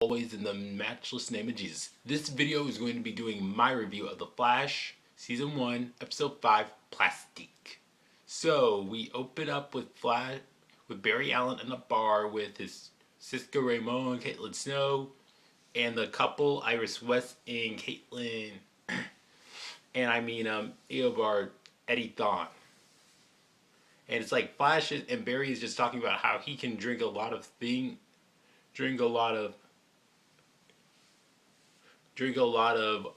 always in the matchless name of Jesus. This video is going to be doing my review of The Flash, Season 1, Episode 5, Plastique. So, we open up with Barry Allen in a bar with his Cisco Ramon, Caitlin Snow, and the couple, Iris West and Caitlin, and Eobard Eddie Thawne. And it's like Flash and Barry is just talking about how he can drink a lot of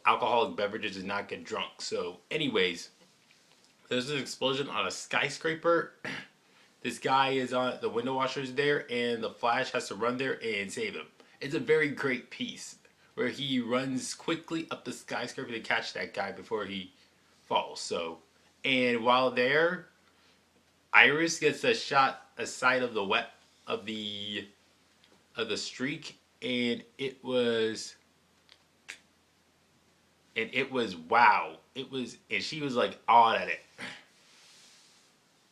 alcoholic beverages and not get drunk. So anyways, there's an explosion on a skyscraper. This guy is on, the window washer is there, and the Flash has to run there and save him. It's a very great piece where he runs quickly up the skyscraper to catch that guy before he falls. So, and while there, Iris gets a sight of the streak, and it was wow. And she was like awed at it.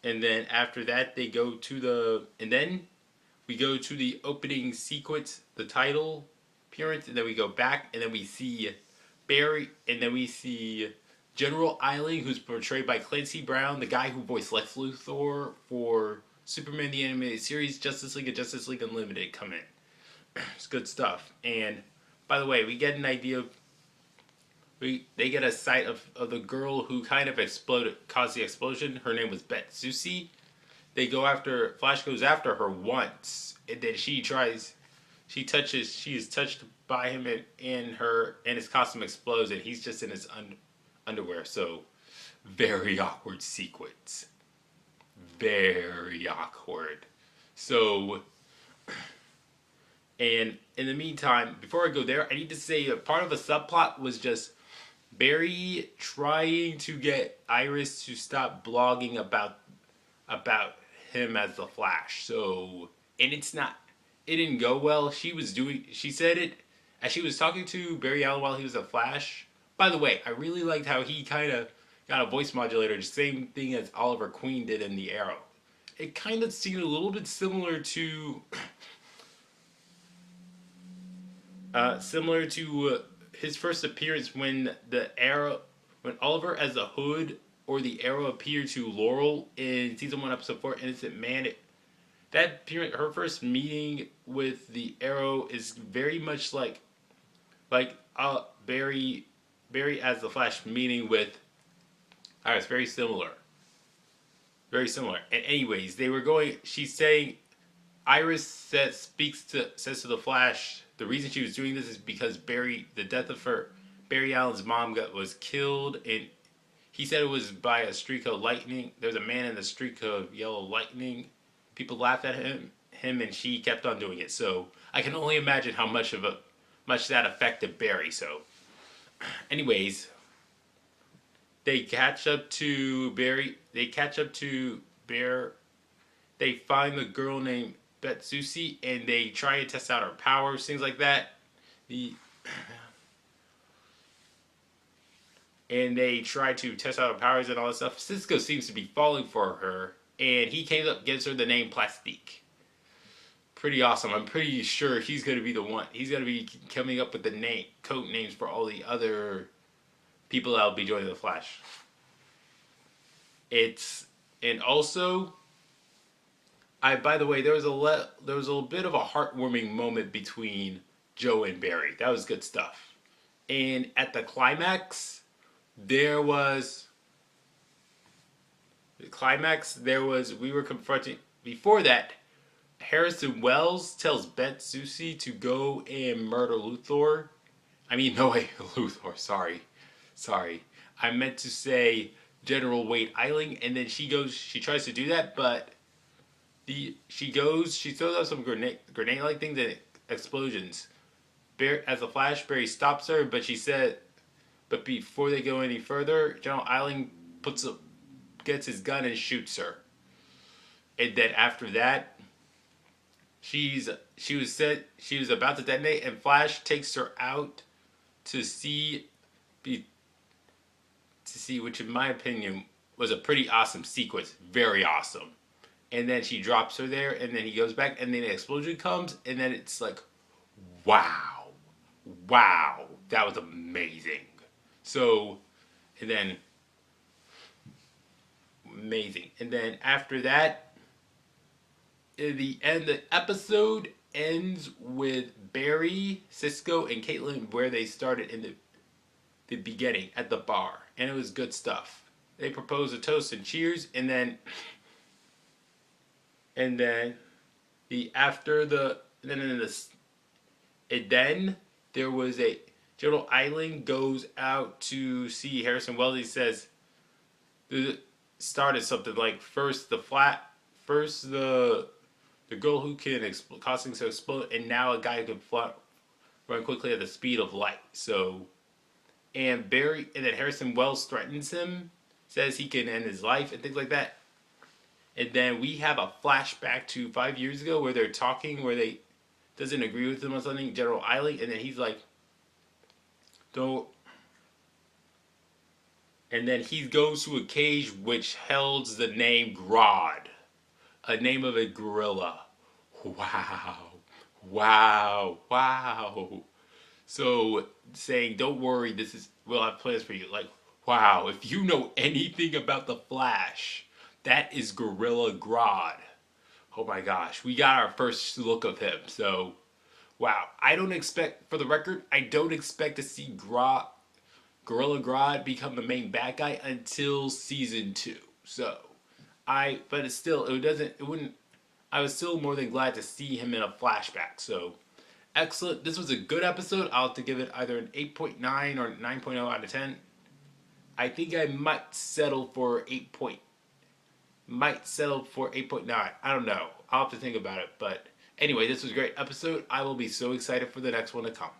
And then after that, we go to the opening sequence, the title appearance, and then we go back, and then we see Barry, and then we see General Eiling, who's portrayed by Clancy Brown, the guy who voiced Lex Luthor for Superman the Animated Series, Justice League, and Justice League Unlimited come in. It's good stuff. And by the way, we get an idea of they get a sight of the girl who kind of caused the explosion. Her name was Bette. Flash goes after her once, and then she is touched by him, and his costume explodes, and he's just in his underwear. So, very awkward sequence. Very awkward. So, and in the meantime, before I go there, I need to say that part of a subplot was just Barry trying to get Iris to stop blogging about him as the Flash. So, and it didn't go well. She said it as she was talking to Barry Allen while he was a Flash. By the way, I really liked how he kind of got a voice modulator, the same thing as Oliver Queen did in The Arrow. It kind of seemed a little bit similar to his first appearance when Oliver as the Hood or the Arrow appeared to Laurel in Season 1, Episode 4, Innocent Man. Her first meeting with the Arrow is very much like Barry as the Flash meeting with Iris. Very similar. Very similar. And anyways, Iris says to the Flash, the reason she was doing this is because Barry Allen's mom was killed, and he said it was by a streak of lightning. There was a man in the streak of yellow lightning. People laughed at him, and she kept on doing it. So I can only imagine how much that affected Barry. So, anyways, they catch up to Barry. They find the girl named Bette, and they try to test out her powers, things like that. And they try to test out her powers and all that stuff. Cisco seems to be falling for her, and he gives her the name Plastique. Pretty awesome. I'm pretty sure he's going to be the one. He's going to be coming up with the code names for all the other people that will be joining the Flash. And also, by the way, there was a little bit of a heartwarming moment between Joe and Barry. That was good stuff. And at the climax, we were confronting, before that, Harrison Wells tells Bette to go and murder Luthor. Luthor, sorry. I meant to say General Eiling, and then she tries to do that, but she throws out some grenade-like things and explosions. As a Flash, Barry stops her, but before they go any further, General Eiling gets his gun and shoots her. And then after that, she was about to detonate, and Flash takes her out to see, which in my opinion was a pretty awesome sequence, very awesome. And then she drops her there, and then he goes back, and then an explosion comes, and then it's like, wow. wow, that was amazing. So, and then amazing. And then after that, in the end, the episode ends with Barry, Cisco, and Caitlin where they started in the beginning at the bar, and it was good stuff. They proposed a toast and cheers, and then the after the and then in this and then there was a General Eiling goes out to see Harrison Wells. He says the started something like first the girl who can cause things to explode, and now a guy who can run quickly at the speed of light. So, and then Harrison Wells threatens him, says he can end his life and things like that. And then we have a flashback to 5 years ago where they're talking, where they doesn't agree with him on something, General Eiling, and then he's like, don't. And then he goes to a cage which holds the name Grodd, a name of a gorilla. Wow. Wow. Wow. So saying, don't worry, we'll have plans for you. Like, wow, if you know anything about the Flash, that is Gorilla Grodd. Oh my gosh, we got our first look of him. So, wow, for the record, I don't expect to see Gorilla Grodd become the main bad guy until season 2. So, but it's still, I was still more than glad to see him in a flashback. So, excellent. This was a good episode. I'll have to give it either an 8.9 or 9.0 out of 10. I think I might settle for 8.9. I don't know. I'll have to think about it. But anyway, this was a great episode. I will be so excited for the next one to come.